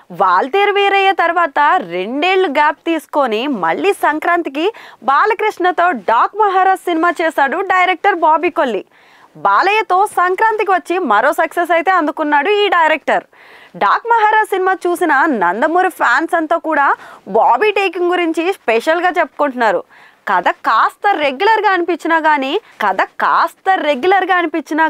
వాల్తేరు వీరయ్య తర్వాత 2 ఏళ్లు గ్యాప్ తీసుకొని మళ్ళీ సంక్రాంతికి బాలకృష్ణతో డాక్ మహారాజ్ సినిమా చేశాడు డైరెక్టర్ బాబీ కొల్లి. బాలయ్యతో సంక్రాంతికి వచ్చి మరో సక్సెస్ అయితే అందుకున్నాడు ఈ డైరెక్టర్. డాక్ మహారాజ్ సినిమా చూసిన నందమూరి ఫ్యాన్స్ అంతా కూడా బాబీ టేకింగ్ గురించి స్పెషల్గా చెప్పుకుంటున్నారు. కథ కాస్త రెగ్యులర్గా అనిపించినా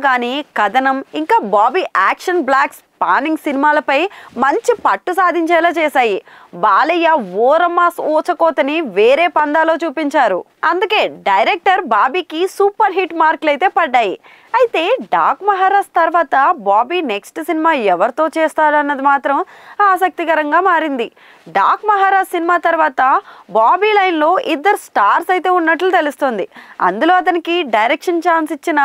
కానీ కథనం ఇంకా బాబీ యాక్షన్ బ్లాక్స్ పానింగ్ సినిమాలపై మంచి పట్టు సాధించేలా చేశాయి. బాలయ్య ఓరమాస్ ఓచకోతని వేరే పందాలో చూపించారు. అందుకే డైరెక్టర్ బాబీకి సూపర్ హిట్ మార్కులు అయితే పడ్డాయి. అయితే డాక్ మహారాజ్ తర్వాత బాబీ నెక్స్ట్ సినిమా ఎవరితో చేస్తాడన్నది మాత్రం ఆసక్తికరంగా మారింది. డాక్ మహారాజ్ సినిమా తర్వాత బాబీ లైన్లో 2 స్టార్స్ అయితే ఉన్నట్లు తెలుస్తుంది. అందులో అతనికి డైరెక్షన్ ఛాన్స్ ఇచ్చిన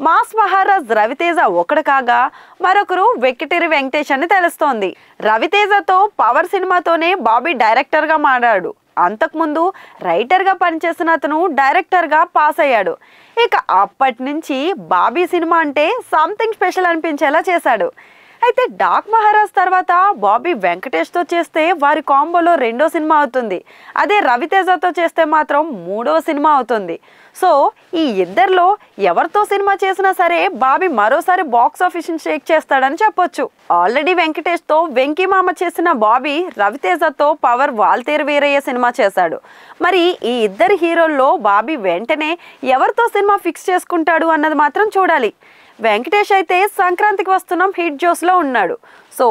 మాస్ మహారాజ్ రవితేజ ఒకడు కాగా మరొకరు వెంకటేరి వెంకటేష్ అని తెలుస్తోంది. రవితేజతో పవర్ సినిమాతోనే బాబీ డైరెక్టర్గా మారాడు. అంతకుముందు రైటర్గా పనిచేసిన అతను డైరెక్టర్గా పాస్ అయ్యాడు. ఇక అప్పటి నుంచి బాబీ సినిమా అంటే సంథింగ్ స్పెషల్ అనిపించేలా చేశాడు. అయితే డాక్ మహారాజ్ తర్వాత బాబీ వెంకటేష్తో చేస్తే వారి కాంబోలో 2వ సినిమా అవుతుంది. అదే రవితేజతో చేస్తే మాత్రం 3వ సినిమా అవుతుంది. సో ఈ ఇద్దరిలో ఎవరితో సినిమా చేసినా సరే బాబీ మరోసారి బాక్స్ ఆఫీస్ని షేక్ చేస్తాడని చెప్పొచ్చు. ఆల్రెడీ వెంకటేష్తో వెంకీ మామ చేసిన బాబీ రవితేజతో పవర్ వాల్తేరు వీరయ్య సినిమా చేశాడు. మరి ఈ ఇద్దరు హీరోల్లో బాబీ వెంటనే ఎవరితో సినిమా ఫిక్స్ చేసుకుంటాడు అన్నది మాత్రం చూడాలి. వెంకటేష్ అయితే సంక్రాంతికి వస్తున్నాం హిట్ జోస్లో ఉన్నాడు. సో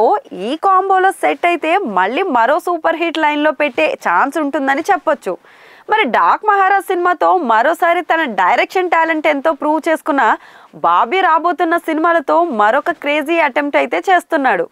ఈ కాంబోలో సెట్ అయితే మళ్ళీ మరో సూపర్ హిట్ లైన్లో పెట్టే ఛాన్స్ ఉంటుందని చెప్పొచ్చు. మరి డాక్ మహారాజ్ సినిమాతో మరోసారి తన డైరెక్షన్ టాలెంట్ ఎంతో ప్రూవ్ చేసుకున్న బాబీ రాబోతున్న సినిమాలతో మరొక క్రేజీ అటెంప్ట్ అయితే చేస్తున్నాడు.